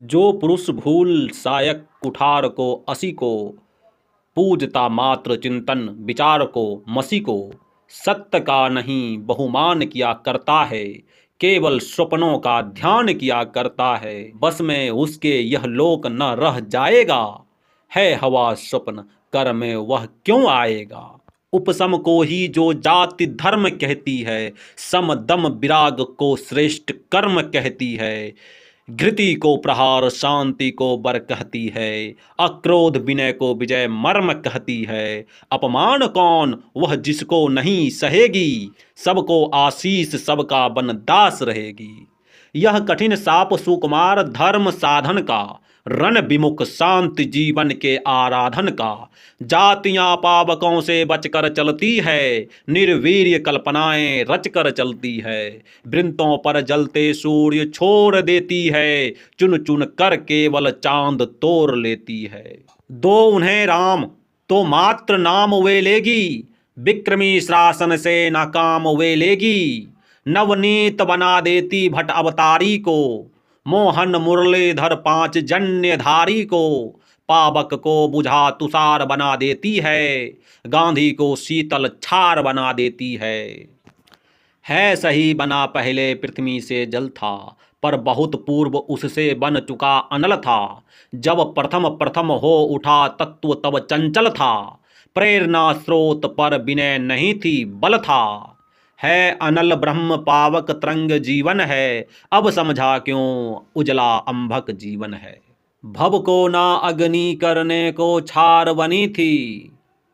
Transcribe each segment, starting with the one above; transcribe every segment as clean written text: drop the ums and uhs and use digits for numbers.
जो पुरुष भूल सायक कुठार को असी को, पूजता मात्र चिंतन विचार को मसी को, सत्य का नहीं बहुमान किया करता है, केवल स्वप्नों का ध्यान किया करता है, बस में उसके यह लोक न रह जाएगा, है हवा स्वप्न कर में वह क्यों आएगा। उपसम को ही जो जाति धर्म कहती है, सम दम विराग को श्रेष्ठ कर्म कहती है, घृति को प्रहार शांति को बर कहती है, अक्रोध विनय को विजय मर्म कहती है, अपमान कौन वह जिसको नहीं सहेगी, सबको आशीष सबका बन दास रहेगी। यह कठिन साप सुकुमार धर्म साधन का, रण विमुख शांति जीवन के आराधन का, जातियां पावकों से बचकर चलती है, निर्वीर्य कल्पनाएं रचकर चलती है, वृंतों पर जलते सूर्य छोड़ देती है, चुन चुन कर केवल चांद तोड़ लेती है। दो उन्हें राम तो मात्र नाम वे लेगी, विक्रमी शासन से नाकाम वे लेगी, नवनीत बना देती भट अवतारी को, मोहन मुरलीधर पांच जन्यधारी को, पावक को बुझा तुषार बना देती है, गांधी को शीतल छार बना देती है सही बना पहले पृथ्वी से जल था, पर बहुत पूर्व उससे बन चुका अनल था, जब प्रथम प्रथम हो उठा तत्व तब चंचल था, प्रेरणा स्रोत पर विनय नहीं थी बल था, है अनल ब्रह्म पावक तरंग जीवन है, अब समझा क्यों उजला अंभक जीवन है। भव को ना अग्नि करने को छार बनी थी,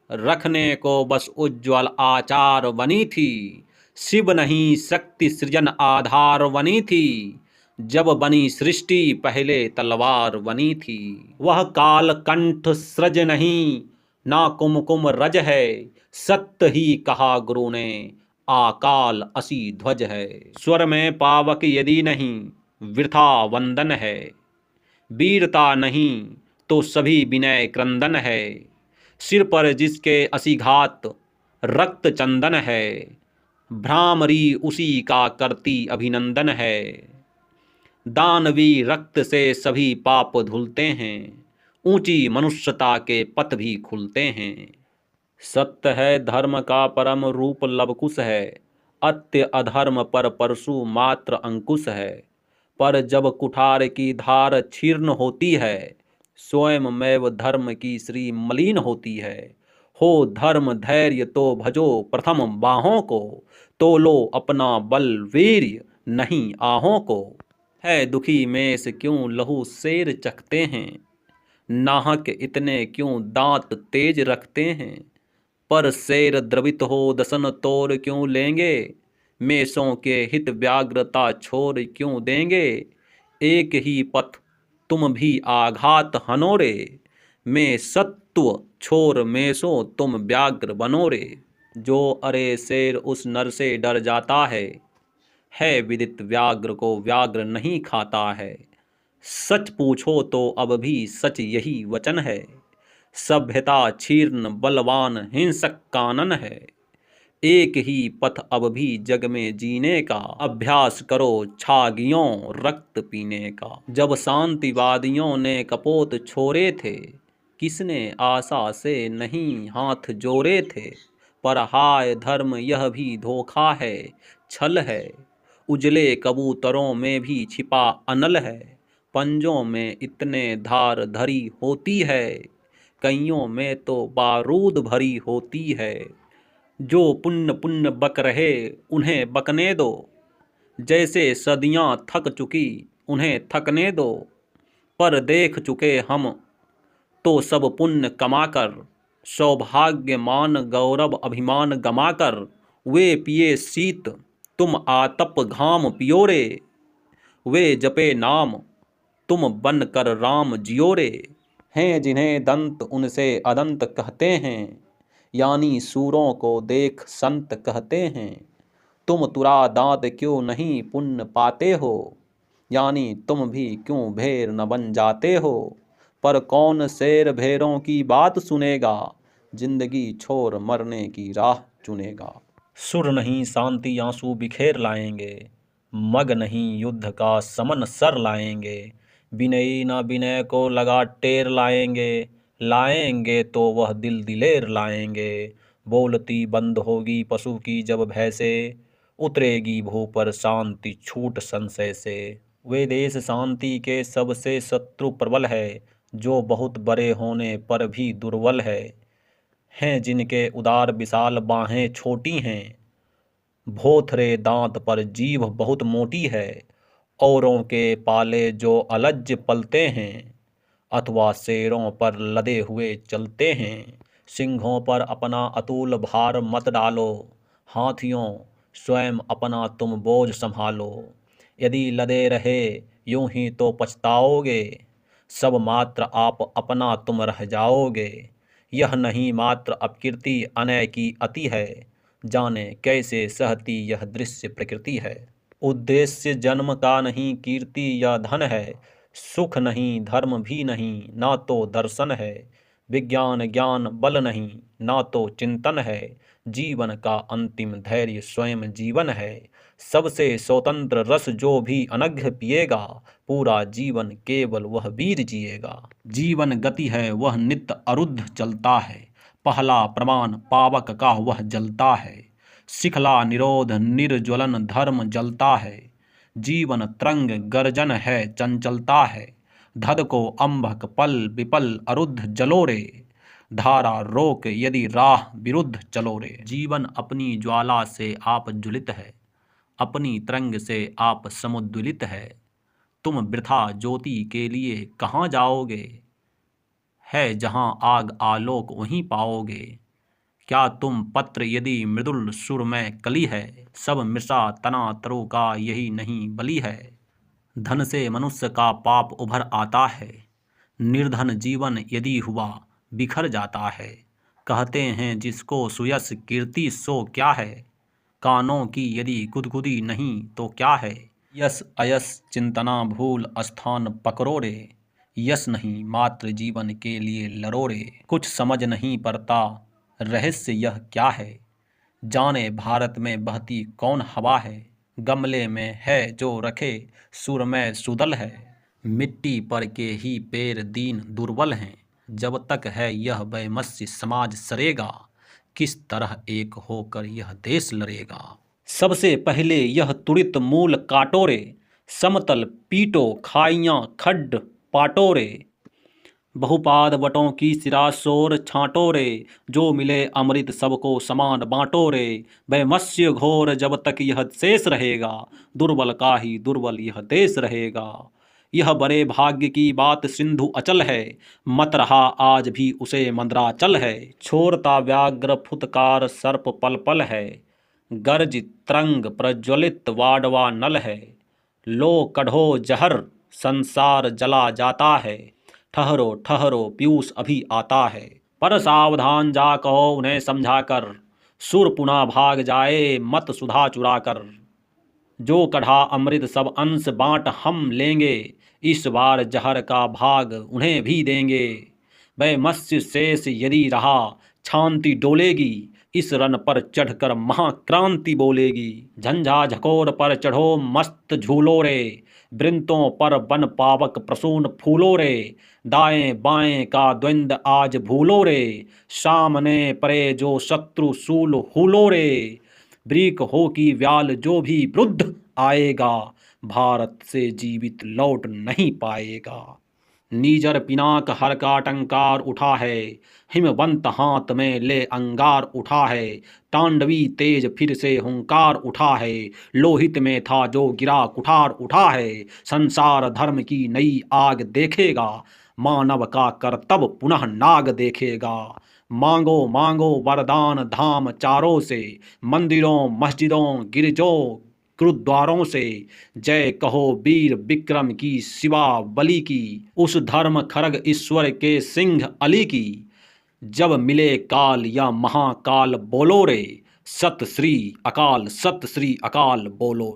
रखने को बस उज्ज्वल आचार बनी थी, शिव नहीं शक्ति सृजन आधार बनी थी, जब बनी सृष्टि पहले तलवार बनी थी। वह काल कंठ सृज नहीं ना कुमकुम रज है, सत्य ही कहा गुरु ने आकाल असी ध्वज है। स्वर में पावक यदि नहीं वृथा वंदन है, वीरता नहीं तो सभी विनय क्रंदन है, सिर पर जिसके असी घात रक्त चंदन है, भ्रामरी उसी का करती अभिनंदन है, दानवी रक्त से सभी पाप धुलते हैं, ऊंची मनुष्यता के पथ भी खुलते हैं। सत्य है धर्म का परम रूप लवकुश है, अत्य अधर्म पर परशु मात्र अंकुश है, पर जब कुठार की धार क्षीर्ण होती है, स्वयं मैव धर्म की श्री मलिन होती है। हो धर्म धैर्य तो भजो प्रथम बाहों को, तो लो अपना बल वीर्य नहीं आहों को, है दुखी मेष क्यों लहू शेर चखते हैं, नाहक इतने क्यों दांत तेज रखते हैं, पर शेर द्रवित हो दसन तोड़ क्यों लेंगे, मेषों के हित व्याग्रता छोड़ क्यों देंगे, एक ही पथ तुम भी आघात हनोरे, में सत्व छोर मेषों तुम व्याग्र बनो रे। जो अरे शेर उस नर से डर जाता है विदित व्याग्र को व्याग्र नहीं खाता है, सच पूछो तो अब भी सच यही वचन है, सभ्यता क्षीर्ण बलवान हिंसक कानन है, एक ही पथ अब भी जग में जीने का, अभ्यास करो छागियों रक्त पीने का। जब शांतिवादियों ने कपोत छोड़े थे, किसने आशा से नहीं हाथ जोड़े थे, पर हाय धर्म यह भी धोखा है छल है, उजले कबूतरों में भी छिपा अनल है, पंजों में इतने धार धरी होती है, कईयों में तो बारूद भरी होती है, जो पुण्य पुण्य बक रहे उन्हें बकने दो, जैसे सदियां थक चुकी उन्हें थकने दो, पर देख चुके हम तो सब पुण्य कमाकर, सौभाग्य मान गौरव अभिमान गमाकर, वे पिए शीत तुम आतप घाम पियो रे, वे जपे नाम तुम बन कर राम जियो रे, हैं जिन्हें दंत उनसे अदंत कहते हैं, यानी सूरों को देख संत कहते हैं, तुम तुरा दांत क्यों नहीं पुण्य पाते हो, यानी तुम भी क्यों भेर न बन जाते हो, पर कौन शेर भेरों की बात सुनेगा, जिंदगी छोड़ मरने की राह चुनेगा। सुर नहीं शांति आंसू बिखेर लाएंगे, मग नहीं युद्ध का समन सर लाएंगे, विनयी न विनय को लगा टेर लाएंगे, लाएंगे तो वह दिल दिलेर लाएंगे। बोलती बंद होगी पशु की जब भैंसे, उतरेगी भू पर शांति छूट संशय से। वे देश शांति के सबसे शत्रु प्रबल है, जो बहुत बड़े होने पर भी दुर्बल है। हैं जिनके उदार विशाल बाहें छोटी हैं, भोथरे दांत पर जीभ बहुत मोटी है। औरों के पाले जो अलज पलते हैं, अथवा शेरों पर लदे हुए चलते हैं। सिंहों पर अपना अतुल भार मत डालो, हाथियों स्वयं अपना तुम बोझ संभालो। यदि लदे रहे यूं ही तो पछताओगे, सब मात्र आप अपना तुम रह जाओगे। यह नहीं मात्र अपकीर्ति अनय की अति है, जाने कैसे सहती यह दृश्य प्रकृति है। उद्देश्य जन्म का नहीं कीर्ति या धन है, सुख नहीं धर्म भी नहीं ना तो दर्शन है। विज्ञान ज्ञान बल नहीं ना तो चिंतन है, जीवन का अंतिम धैर्य स्वयं जीवन है। सबसे स्वतंत्र रस जो भी अनघ्य पिएगा, पूरा जीवन केवल वह वीर जिएगा। जीवन गति है वह नित्य अरुद्ध चलता है, पहला प्रमाण पावक का वह जलता है। शिखला निरोध निर्ज्वलन धर्म जलता है, जीवन तरंग गर्जन है चंचलता है। धद को अंभक पल विपल अरुद्ध जलो रे, धारा रोक यदि राह विरुद्ध चलो रे। जीवन अपनी ज्वाला से आप ज्वलित है, अपनी तरंग से आप समुद्वलित है। तुम वृथा ज्योति के लिए कहाँ जाओगे, है जहाँ आग आलोक वहीं पाओगे। क्या तुम पत्र यदि मृदुल सुर में कली है, सब मृषा तना तरु का यही नहीं बली है। धन से मनुष्य का पाप उभर आता है, निर्धन जीवन यदि हुआ बिखर जाता है। कहते हैं जिसको सुयश कीर्ति सो क्या है, कानों की यदि गुदगुदी नहीं तो क्या है। यस अयस चिंतना भूल स्थान पकड़ो रे, यस नहीं मात्र जीवन के लिए लड़ो रे। कुछ समझ नहीं पड़ता रहस्य यह क्या है, जाने भारत में बहती कौन हवा है। गमले में है जो रखे सुर में सुदल है, मिट्टी पर के ही पैर दीन दुर्बल हैं। जब तक है यह वैमनस्य समाज सरेगा, किस तरह एक होकर यह देश लड़ेगा। सबसे पहले यह तुड़ित मूल काटो रे, समतल पीटो खाइयाँ खड्ड पाटो रे। बहुपाद वटों की सिरा शोर छांटो रे, जो मिले अमृत सबको समान बांटो रे। वैमनस्य घोर जब तक यह शेष रहेगा, दुर्बल का ही दुर्बल यह देश रहेगा। यह बड़े भाग्य की बात सिंधु अचल है, मत रहा आज भी उसे मंदराचल है। छोड़ता व्याघ्र फुतकार सर्प पल पल है, गर्ज तरंग प्रज्वलित वाडवा नल है। लो कढ़ो जहर संसार जला जाता है, ठहरो ठहरो पीयूष अभी आता है। पर सावधान जा कहो उन्हें समझा कर, सुर पुनः भाग जाए मत सुधा चुरा कर। जो कढ़ा अमृत सब अंश बांट हम लेंगे, इस बार जहर का भाग उन्हें भी देंगे। वैमनस्य शेष यदि रहा शांति डोलेगी, इस रन पर चढ़कर महाक्रांति बोलेगी। झंझा झकोर पर चढ़ो मस्त झूलो रे, वृंतों पर बन पावक प्रसून फूलो रे। दाएं बाएं का द्वंद्व आज भूलो रे, सामने परे जो शत्रु शूल हुलो रे। ब्रीक हो की व्याल जो भी वृद्ध आएगा, भारत से जीवित लौट नहीं पाएगा। नीजर पिनाक हर का टंकार उठा है, हिमवंत हाथ में ले अंगार उठा है। तांडवी तेज फिर से हुंकार उठा है, लोहित में था जो गिरा कुठार उठा है। संसार धर्म की नई आग देखेगा, मानव का कर्तव्य पुनः नाग देखेगा। मांगो मांगो वरदान धाम चारों से, मंदिरों मस्जिदों गिरजों गुरुद्वारों से। जय कहो वीर विक्रम की शिवा बलि की, उस धर्म खरग ईश्वर के सिंह अली की। जब मिले काल या महाकाल बोलो रे, सत श्री अकाल बोलो।